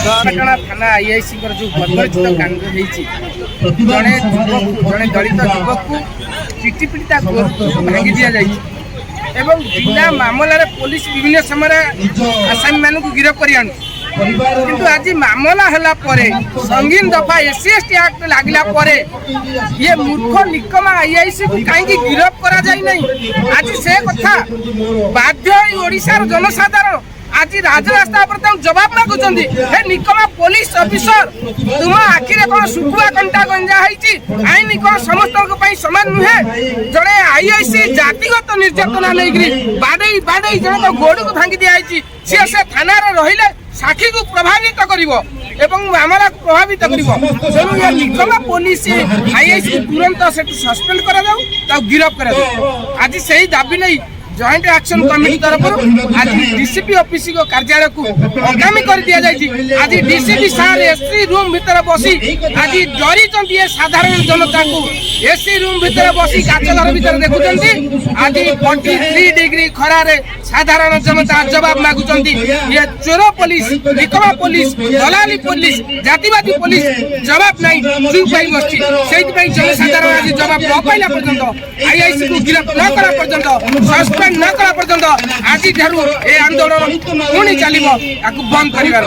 थाना आईआईसी जो बर्बरचित कांड जड़े जड़े दलित युवक को पिटी पिटी भांगी दि जाए बिना मामलार पुलिस विभिन्न समय आसामी मान गिरफ कर किंतु आज मामला है संगीन दफा एससी एसटी एक्ट लगला ये मूर्ख निकमा आईआईसी को कहीं गिरफ करा जाए नहीं। आज से कथा बाध्य ओडिशार जनसाधारण आज राजरास्ता पर जवाब मागुंट हे निकमा पुलिस ऑफिसर तुम आखिरे कौन शुखुआ कंटा गंजा आईन कौन समस्त सामान नुहे जड़े आईआईसी जातिगत निर्यातना नहीं बाड़े बाड़े जन गोड़ को भांगी दिखाई सी से थाना रहिले साक्षी को प्रभावित कर मामला को प्रभावित कर निकमा पुलिस आईआईसी तुरंत से सस्पेंड कर गिरफ कर आज से ही दाबी नहीं जॉइंट एक्शन कमिटी तरफ आज डीसीपी ऑफिस को कार्यालय को आगामी कर दिया जाए। आज डीसीपी सार एसी रूम भीतर बसी आज डरी साधारण जनता को एसी रूम भीतर बसी काचघर भीतर देखुं आज 43 डिग्री खरारे साधारण जनता जवाब मागुंट ये चोर पुलिस निकमा पुलिस दलाली पुलिस जातिवादी पुलिस जवाब नहीं चुप पाई बस से जनसाधारण आज जवाब न पाइला पर्यंत आईआईसी को गिरफ्त न करा पर्यंत न करा पर्यंत आज ये आंदोलन पुणी चलो बंद कर।